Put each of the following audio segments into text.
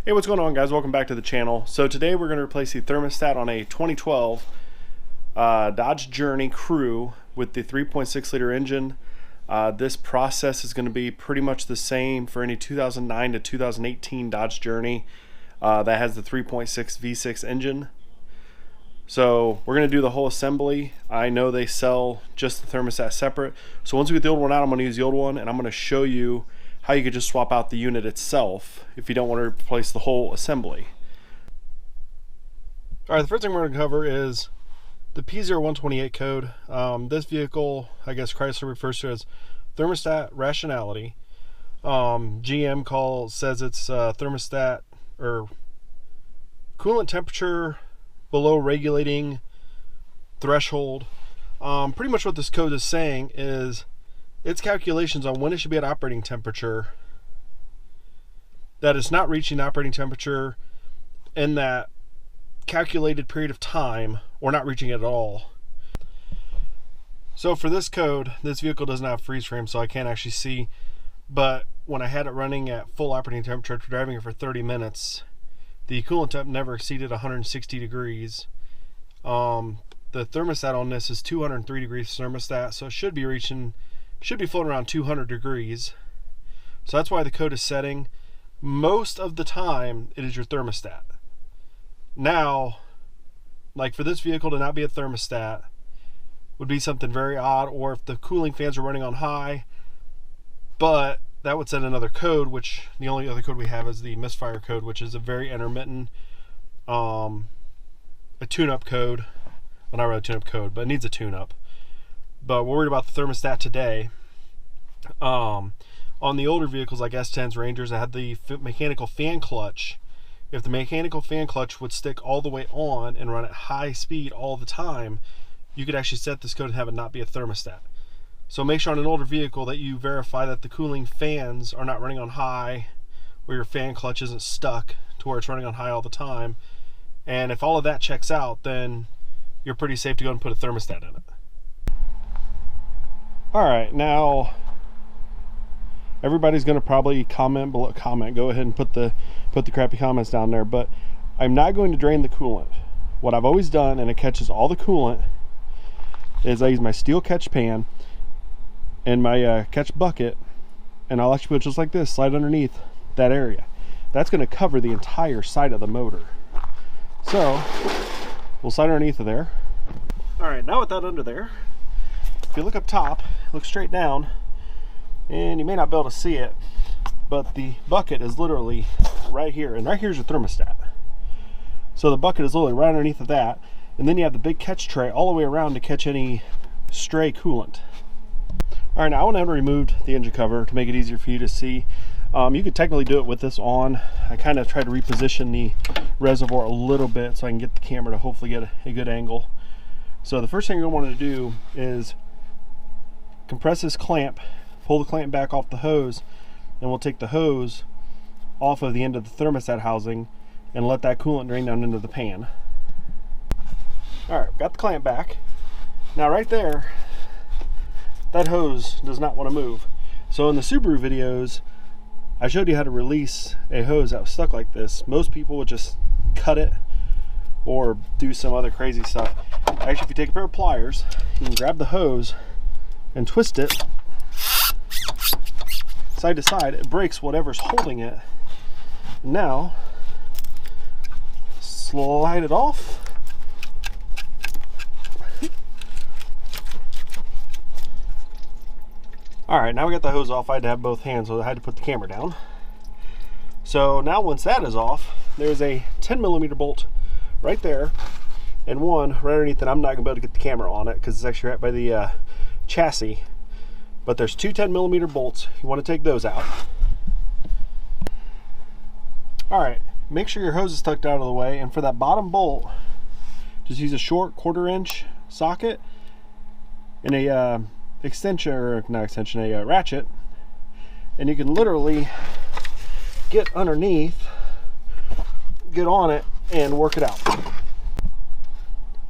Hey, what's going on, guys? Welcome back to the channel. So today we're going to replace the thermostat on a 2012 Dodge Journey Crew with the 3.6 liter engine. This process is going to be pretty much the same for any 2009 to 2018 Dodge Journey that has the 3.6 V6 engine. So we're going to do the whole assembly. I know they sell just the thermostat separate. So once we get the old one out, I'm going to use the old one, and I'm going to show you how you could just swap out the unit itself if you don't want to replace the whole assembly. All right, the first thing we're going to cover is the P0128 code. This vehicle, I guess Chrysler refers to as thermostat rationality. GM says it's thermostat or coolant temperature below regulating threshold. Pretty much what this code is saying is its calculations on when it should be at operating temperature, that it's not reaching operating temperature in that calculated period of time or not reaching it at all. So for this code, this vehicle doesn't have freeze frame, so I can't actually see, but when I had it running at full operating temperature after driving it for 30 minutes, the coolant temp never exceeded 160 degrees. The thermostat on this is 203 degrees thermostat, so it should be floating around 200 degrees. So that's why the code is setting. Most of the time, it is your thermostat. Now, like for this vehicle to not be a thermostat would be something very odd, or if the cooling fans are running on high, but that would set another code, which the only other code we have is the misfire code, which is a very intermittent, a tune-up code. Well, not really a tune-up code, but it needs a tune-up. But we're worried about the thermostat today. On the older vehicles like S10s, Rangers, that had the mechanical fan clutch. If the mechanical fan clutch would stick all the way on and run at high speed all the time, you could actually set this code and have it not be a thermostat. So make sure on an older vehicle that you verify that the cooling fans are not running on high, or your fan clutch isn't stuck to where it's running on high all the time. And if all of that checks out, then you're pretty safe to go and put a thermostat in it. All right, now everybody's going to probably comment below. Go ahead and put the crappy comments down there. But I'm not going to drain the coolant. What I've always done, and it catches all the coolant, is I use my steel catch pan and my catch bucket, and I'll actually put it just like this, slide underneath that area. That's going to cover the entire side of the motor. So we'll slide underneath of there. All right, now with that under there, if you look up top, look straight down, and you may not be able to see it, but the bucket is literally right here, and right here's your thermostat. So the bucket is literally right underneath of that, and then you have the big catch tray all the way around to catch any stray coolant. All right, now I went ahead and removed the engine cover to make it easier for you to see. You could technically do it with this on. I kind of tried to reposition the reservoir a little bit so I can get the camera to hopefully get a good angle. So the first thing you're going to want to do is compress this clamp, pull the clamp back off the hose, and we'll take the hose off of the end of the thermostat housing and let that coolant drain down into the pan. All right, got the clamp back. Now right there, that hose does not want to move. So in the Subaru videos, I showed you how to release a hose that was stuck like this. Most people would just cut it or do some other crazy stuff. Actually, if you take a pair of pliers, you can grab the hose and twist it side to side. It breaks whatever's holding it. Now, slide it off. All right, now we got the hose off. I had to have both hands, so I had to put the camera down. So now once that is off, there's a 10mm bolt right there, and one right underneath that. I'm not gonna be able to get the camera on it because it's actually right by the chassis. But there's two 10mm bolts. You want to take those out. All right, make sure your hose is tucked out of the way, and for that bottom bolt, just use a short 1/4 inch socket and a extension, or not extension, a ratchet, and you can literally get underneath, get on it, and work it out.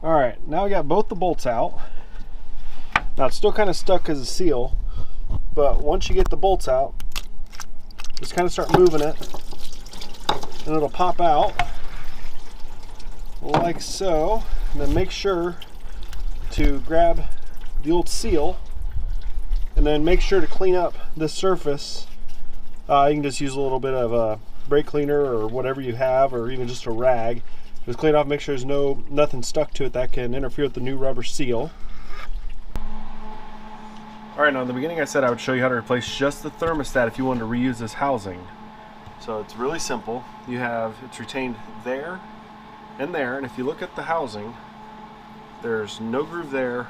All right, now we got both the bolts out. Now it's still kind of stuck as a seal, but once you get the bolts out, just kind of start moving it and it'll pop out like so. And then make sure to grab the old seal, and then make sure to clean up this surface. You can just use a little bit of a brake cleaner or whatever you have, or even just a rag. Just clean it off, make sure there's nothing stuck to it that can interfere with the new rubber seal. Alright, now in the beginning I said I would show you how to replace just the thermostat if you wanted to reuse this housing. So it's really simple. It's retained there, and if you look at the housing, there's no groove there,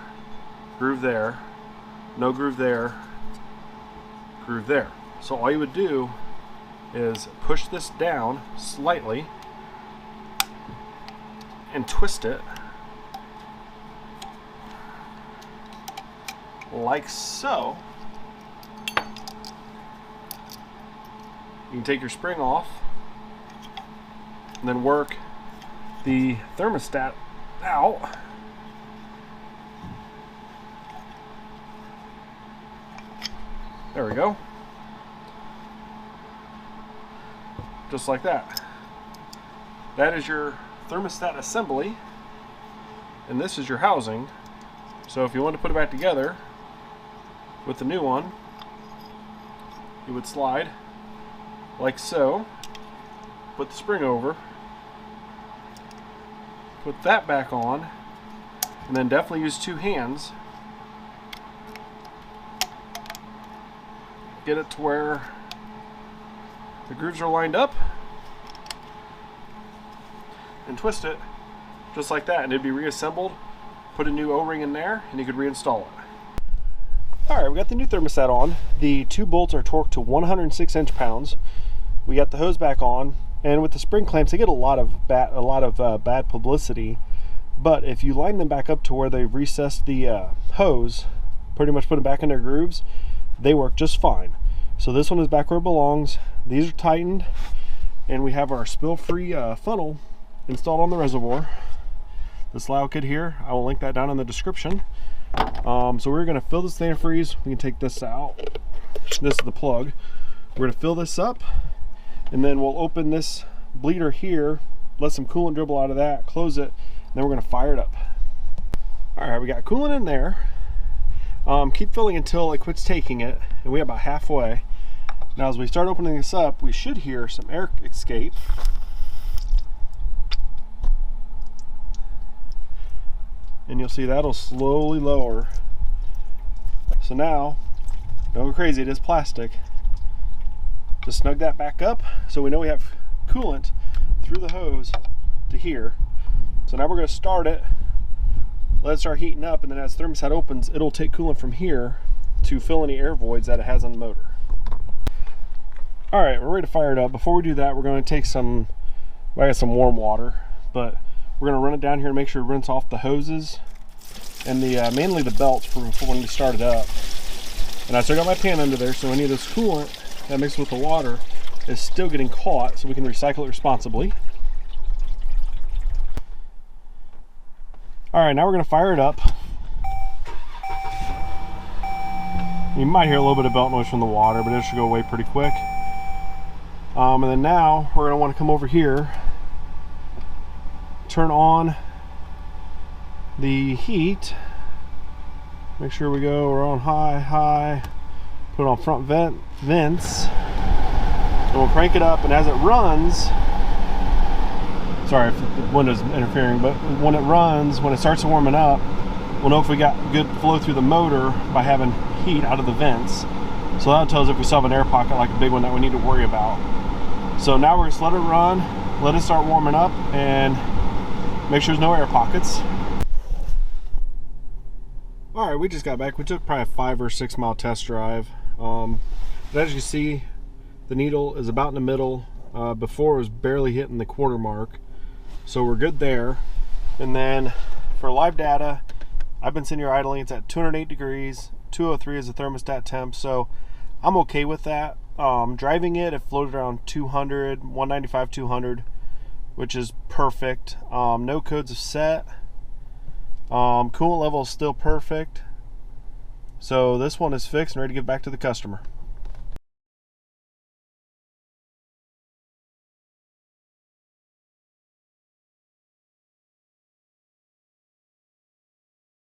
no groove there, groove there. So all you would do is push this down slightly and twist it like so. You can take your spring off and then work the thermostat out. There we go. Just like that. That is your thermostat assembly, and this is your housing. So if you want to put it back together with the new one, you would slide like so, put the spring over, put that back on, and then definitely use two hands. Get it to where the grooves are lined up, and twist it just like that, and it'd be reassembled. Put a new O-ring in there and you could reinstall it. Alright, we got the new thermostat on. The two bolts are torqued to 106 inch-pounds. We got the hose back on, and with the spring clamps they get a lot of bad publicity, but if you line them back up to where they've recessed the hose, pretty much put them back in their grooves, they work just fine. So this one is back where it belongs. These are tightened, and we have our spill-free funnel installed on the reservoir. This Lao kit here, I will link that down in the description. So we're going to fill this antifreeze. We can take this out. This is the plug. We're going to fill this up, and then we'll open this bleeder here, let some coolant dribble out of that, close it, and then we're going to fire it up. Alright, we got coolant in there. Keep filling until it quits taking it, and we're about halfway. Now as we start opening this up, we should hear some air escape. And you'll see that'll slowly lower. So now, don't go crazy, it is plastic. Just snug that back up so we know we have coolant through the hose to here. So now we're going to start it, let it start heating up, and then as the thermostat opens, it'll take coolant from here to fill any air voids that it has on the motor. Alright, we're ready to fire it up. Before we do that, we're going to take I got some warm water, but we're going to run it down here and make sure it rinse off the hoses and mainly the belts for when we start it up. And I still got my pan under there, so any of this coolant that mixes with the water is still getting caught, so we can recycle it responsibly. Alright, now we're going to fire it up. You might hear a little bit of belt noise from the water, but it should go away pretty quick. And then now we're going to want to come over here, turn on the heat, make sure we're on high, put it on front vents, and we'll crank it up, and as it runs, sorry if the window's interfering, but when it starts warming up, we'll know if we got good flow through the motor by having heat out of the vents. So that'll tell us if we still have an air pocket like a big one that we need to worry about. So now we're just let it run, let it start warming up, and make sure there's no air pockets. Alright, we just got back. We took probably a 5 or 6 mile test drive. But as you see, the needle is about in the middle. Before it was barely hitting the quarter mark. So we're good there. And then for live data, I've been sitting here idling. It's at 208 degrees. 203 is the thermostat temp. So I'm okay with that. Driving it floated around 200, 195, 200. Which is perfect. No codes have set. Coolant level is still perfect. So this one is fixed and ready to give back to the customer.